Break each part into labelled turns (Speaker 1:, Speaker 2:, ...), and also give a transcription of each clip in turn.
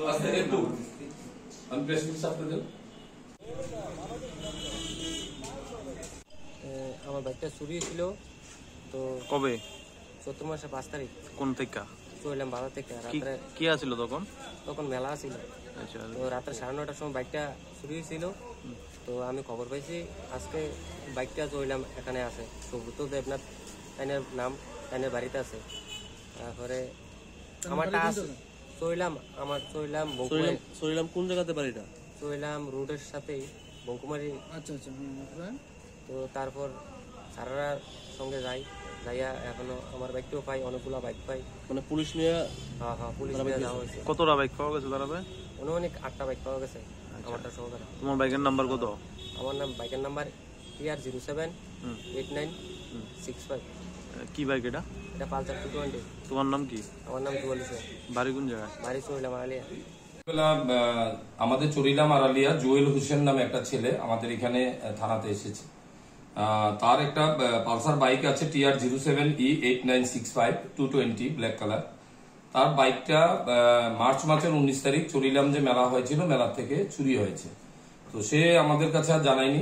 Speaker 1: আমার বাইকটা চুরি ছিল তো
Speaker 2: কবে?
Speaker 1: চৈত্র মাসে 5 তারিখ।
Speaker 2: কোন থেকে?
Speaker 1: চললাম বাজার থেকে। রাত্রে
Speaker 2: কি আছিল তখন?
Speaker 1: তখন মেলা ছিল।
Speaker 2: আচ্ছা।
Speaker 1: তো রাত্রে 9:30টার সময় বাইকটা চুরি হয়েছিল। তো আমি খবর পাইছি আজকে বাইকটা চললাম এখানে আছে, সুব্রত দেবনাথ তাইনের নাম, তাইনের বাড়িতে আছে। তারপরে আমারটা চললাম
Speaker 2: চললাম কোন জায়গাতে বাড়িটা?
Speaker 1: চললাম রোডের সাথেই বঙ্কুমারি।
Speaker 3: আচ্ছা আচ্ছা।
Speaker 1: তো তারপর সারারা সঙ্গে যাইয়া এখনো আমার বাইকটাও পাই, অনেকগুলো বাইক পাই।
Speaker 2: মানে পুলিশ নিয়ে?
Speaker 1: হ্যাঁ হ্যাঁ, পুলিশ নিয়ে যাওয়া হয়েছে।
Speaker 2: কতটা বাইক পাওয়া গেছে তারা?
Speaker 1: অনেক 8টা বাইক পাওয়া গেছে আমারটা সহকারে।
Speaker 2: তোমার বাইকের নাম্বার কত?
Speaker 1: আমার বাইকের নাম্বার TR078965।
Speaker 2: কি বাইক এটা?
Speaker 1: এটা পালসার 220।
Speaker 2: তোমার নাম কি?
Speaker 1: আমার নাম জুয়েল হোসেন।
Speaker 2: বাড়ি কোন জায়গায়?
Speaker 1: বাড়ি চড়িলাম আড়ালিয়া।
Speaker 4: আমাদের চড়িলাম আড়ালিয়া জুয়েল হোসেন নামে একটা ছেলে আমাদের এখানে থানাতে এসেছে। তার একটা পালসার বাইক আছে TR07E8965 220 ব্ল্যাক কালার। তার বাইকটা মার্চ মাসের 19 তারিখ চড়িলাম যে মেলা হয়েছিল, মেলা থেকে চুরি হয়েছে। তো সে আমাদের কাছে আর জানায়নি,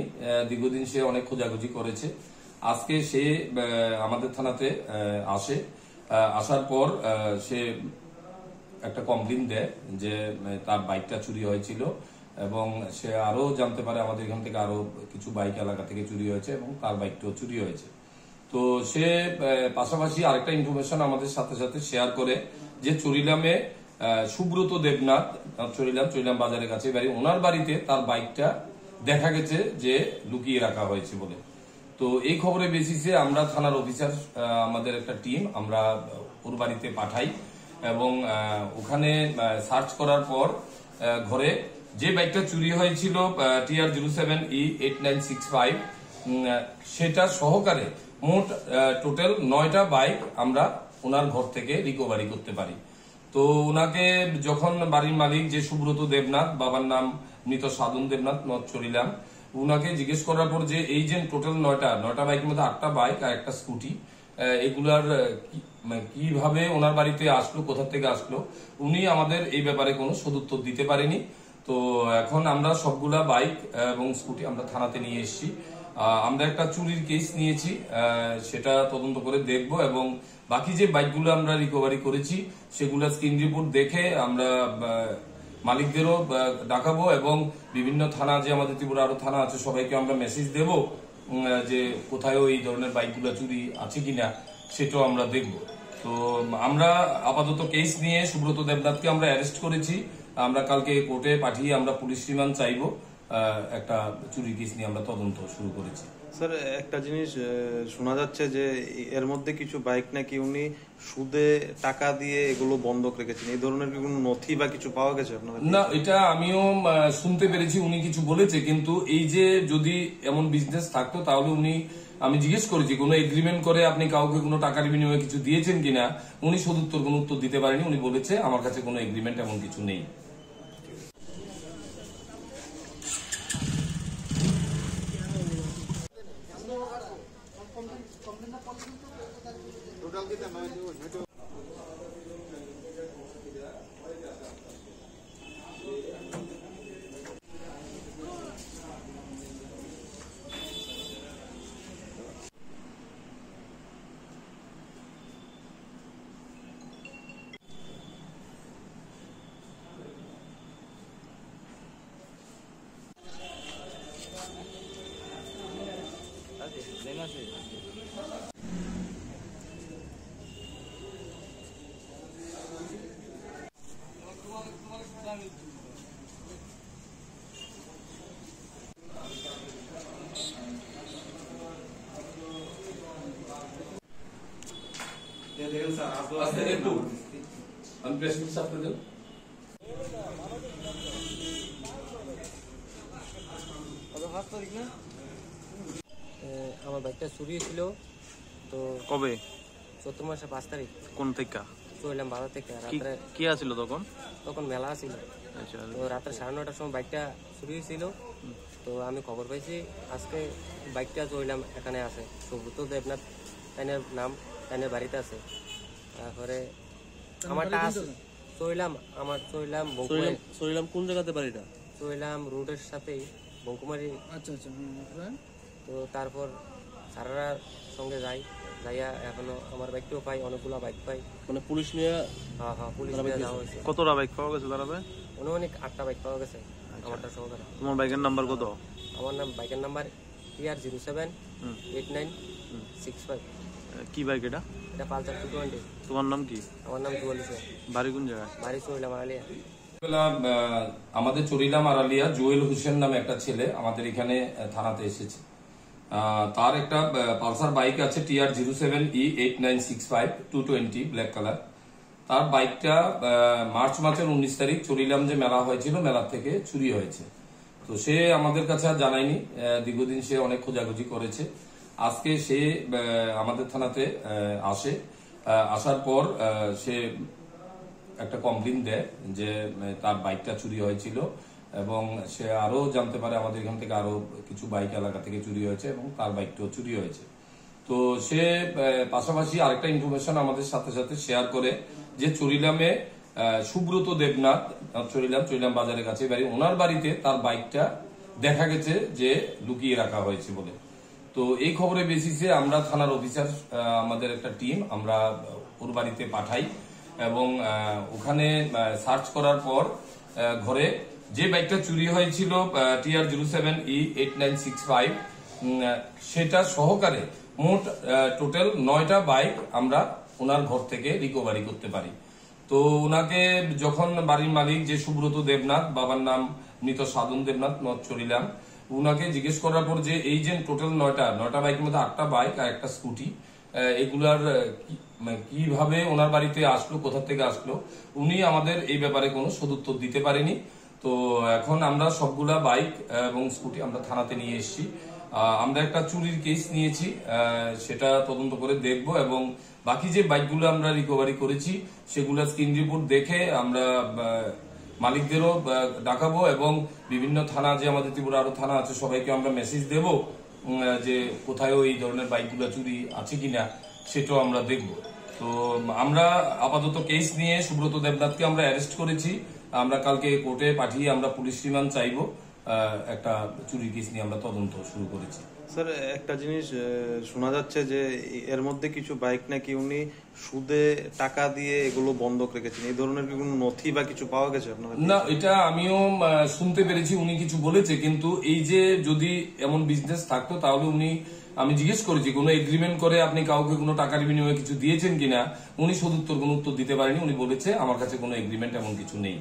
Speaker 4: দীর্ঘদিন সে অনেক খোঁজাখুঁজি করেছে। আজকে সে আমাদের থানাতে আসে। আসার পর সে একটা কমপ্লেন দেয় যে তার বাইকটা চুরি হয়েছিল, এবং সে আরো জানতে পারে আমাদের এখান থেকে আরো কিছু বাইক এলাকা থেকে চুরি হয়েছে এবং তার বাইকটাও চুরি হয়েছে। তো সে পাশাপাশি আরেকটা ইনফরমেশন আমাদের সাথে সাথে শেয়ার করে যে চড়িলামে সুব্রত দেবনাথ, চড়িলাম বাজারের কাছে বাড়ি, ওনার বাড়িতে তার বাইকটা দেখা গেছে যে লুকিয়ে রাখা হয়েছে বলে। তো এই খবরের বেসিসে আমরা থানার অফিসার, আমাদের একটা টিম, আমরা ওর বাড়িতে পাঠাই এবং ওখানে সার্চ করার পর ঘরে যে বাইকটা চুরি হয়েছিল TR07E8965 সেটা সহকারে মোট টোটাল 9টা বাইক আমরা ওনার ঘর থেকে রিকভারি করতে পারি। তো ওনাকে যখন বাড়ির মালিক যে সুব্রত দেবনাথ, বাবার নাম মৃত সাধন দেবনাথ, নর্থ চড়িলাম, উনাকে জিজ্ঞেস করার পর যে এই যে টোটাল 9টা বাইকের মধ্যে 8টা বাইক আর একটা স্কুটি, এগুলার কিভাবে ওনার বাড়িতে আসলো, কোথা থেকে আসলো, উনি আমাদের এই ব্যাপারে কোনো সদুত্তর দিতে পারেনি। তো এখন আমরা সবগুলা বাইক এবং স্কুটি আমরা থানাতে নিয়ে এসেছি। আমরা একটা চুরির কেস নিয়েছি, সেটা তদন্ত করে দেখব এবং বাকি যে বাইকগুলো আমরা রিকভারি করেছি সেগুলো স্ক্রিন রিপোর্ট দেখে আমরা মালিকদেরও ডাকাবো এবং বিভিন্ন থানা, যে আমাদের ত্রিপুরা আরো থানা আছে, সবাইকে আমরা মেসেজ দেব যে কোথায়ও এই ধরনের বাইকগুলো চুরি আছে কিনা সেটাও আমরা দেখব। তো আমরা আপাতত কেস নিয়ে সুব্রত দেবনাথকে আমরা অ্যারেস্ট করেছি। আমরা কালকে কোর্টে পাঠিয়ে আমরা পুলিশ রিমান্ড চাইবো। একটা চুরি কেস নিয়ে আমরা তদন্ত শুরু করেছি।
Speaker 2: স্যার, একটা জিনিস শোনা যাচ্ছে যে এর মধ্যে কিছু বাইক নাকি উনি সুদে টাকা দিয়ে এগুলো বন্ধক রেখেছেন, এই ধরনের কি কোনো নথি বা কিছু পাওয়া গেছে আপনাদের?
Speaker 4: না, এটা আমিও শুনতে পেরেছি, উনি কিছু বলেছে, কিন্তু এই যে যদি এমন বিজনেস থাকতো তাহলে আমি জিজ্ঞেস করেছি কোনো এগ্রিমেন্ট করে আপনি কাউকে কোনো টাকার বিনিময়ে কিছু দিয়েছেন কিনা, উনি সদুত্তর কোনো উত্তর দিতে পারেনি। উনি বলেছে আমার কাছে কোনো এগ্রিমেন্ট এমন কিছু নেই।
Speaker 1: আমার বাইকটা চুরি ছিল তো
Speaker 2: কবে?
Speaker 1: চৈত্র মাসে 5 তারিখ।
Speaker 2: কোন থেকে?
Speaker 1: চললাম বাজার থেকে। রাত্রে
Speaker 2: কি আছিল তখন?
Speaker 1: তখন মেলা ছিল।
Speaker 2: আচ্ছা।
Speaker 1: তো রাত্রে 9:30টার সময় বাইকটা চুরি হয়েছিল। তো আমি খবর পাইছি আজকে বাইকটা চড়িলাম এখানে আছে, সুব্রত দেবনাথ তাইনের নাম, তাইনের বাড়িতে আছে। তারপরে আমারটা চইলাম
Speaker 3: সরিলাম কোন জায়গাতে বাড়িটা?
Speaker 1: চইলাম রোডের সাথেই বঙ্কুমারি।
Speaker 3: আচ্ছা আচ্ছা।
Speaker 1: তো তারপর সারারা সঙ্গে যাইয়া এখনো আমার বাইকটাও পাই, অনেকগুলো বাইক পাই।
Speaker 3: মানে পুলিশ নিয়ে?
Speaker 1: হ্যাঁ হ্যাঁ, পুলিশ নিয়ে যাওয়া হয়েছে।
Speaker 2: কতটা বাইক পাওয়া গেছে তারা?
Speaker 1: অনেক 8টা বাইক পাওয়া গেছে আমারটা সহকারে।
Speaker 2: তোমার বাইকের নাম্বার কত?
Speaker 1: আমার বাইকের নাম্বার TR078965।
Speaker 2: কি বাইক এটা?
Speaker 1: এটা পালসার 220।
Speaker 2: তোমার নাম কি?
Speaker 1: আমার নাম জুয়েল হোসেন।
Speaker 2: বাড়ি কোন জায়গায়?
Speaker 1: বাড়ি চইলাম আলিয়া।
Speaker 4: আমাদের চরিলাম আড়ালিয়া জুয়েল হোসেন নামে একটা ছেলে আমাদের এখানে থানাতে এসেছে। তার একটা পালসার বাইক আছে TR07E8965 220 ব্ল্যাক কালার। তার বাইকটা মার্চ মাসের 19 তারিখ চরিলাম যে মেলা হয়েছিল, মেলার থেকে চুরি হয়েছে। তো সে আমাদের কাছে আর জানায়নি, দীর্ঘদিন সে অনেক খোঁজাখুঁজি করেছে। আজকে সে আমাদের থানাতে আসে, আসার পর সে একটা কমপ্লেন দেয় যে তার বাইকটা চুরি হয়েছিল এবং সে আরো জানতে পারে আমাদের এখান থেকে আরো কিছু বাইক এলাকা থেকে চুরি হয়েছে এবং তার বাইকটাও চুরি হয়েছে। তো সে পাশাপাশি আরেকটা ইনফরমেশন আমাদের সাথে সাথে শেয়ার করে যে চরিলামে সুব্রত দেবনাথ, চরিলাম বাজারের কাছে বাড়ি, ওনার বাড়িতে তার বাইকটা দেখা গেছে যে লুকিয়ে রাখা হয়েছে বলে। তো এই খবরের বেসিসে আমরা থানার অফিসার, আমাদের একটা টিম, আমরা ওর বাড়িতে পাঠাই এবং ওখানে সার্চ করার পর ঘরে যে বাইকটা চুরি হয়েছিল TR07E8965 সেটা সহকারে মোট টোটাল 9টা বাইক আমরা ওনার ঘর থেকে রিকভারি করতে পারি। তো ওনাকে যখন বাড়ির মালিক যে সুব্রত দেবনাথ, বাবার নাম মৃত সাধন দেবনাথ, চরিলাম, ওনাকে জিজ্ঞেস করার পর যে এই যে টোটাল 9টা বাইকের মধ্যে 8টা বাইক আর একটা স্কুটি, এগুলার কিভাবে ওনার বাড়িতে আসলো, কোথা থেকে আসলো, উনি আমাদের এই ব্যাপারে কোনো সদুত্তর দিতে পারেনি। তো এখন আমরা সবগুলা বাইক এবং স্কুটি আমরা থানাতে নিয়ে এসেছি। আমরা একটা চুরির কেস নিয়েছি, সেটা তদন্ত করে দেখব এবং বাকি যে বাইকগুলো আমরা রিকভারি করেছি সেগুলো স্ক্রিন রিপোর্ট দেখে আমরা মালিকদেরও ডাকাবো এবং বিভিন্ন থানা, যে আমাদের ত্রিপুরা আরো থানা আছে, সবাইকে আমরা মেসেজ দেব যে কোথায় এই ধরনের বাইকগুলো চুরি আছে কিনা সেটাও আমরা দেখব। তো আমরা আপাতত কেস নিয়ে সুব্রত দেবনাথকে আমরা অ্যারেস্ট করেছি। আমরা কালকে কোর্টে পাঠিয়ে আমরা পুলিশ রিমান্ড চাইবো। একটা চুরি কেস নিয়ে আমরা তদন্ত শুরু করেছি।
Speaker 2: স্যার, একটা জিনিস শোনা যাচ্ছে যে এর মধ্যে কিছু বাইক নাকি উনি সুদে টাকা দিয়ে এগুলো বন্ধক রেখেছেন, এই ধরনের কি কোনো নথি বা কিছু পাওয়া গেছে আপনার?
Speaker 4: না, এটা আমিও শুনতে পেরেছি, উনি কিছু বলেছে, কিন্তু এই যে যদি এমন বিজনেস থাকতো তাহলে উনি, আমি জিজ্ঞেস করেছি কোনো এগ্রিমেন্ট করে আপনি কাউকে কোনো টাকার বিনিময়ে কিছু দিয়েছেন কিনা, উনি সদুত্তর কোনো উত্তর দিতে পারেনি। উনি বলেছে আমার কাছে কোনো এগ্রিমেন্ট এমন কিছু নেই।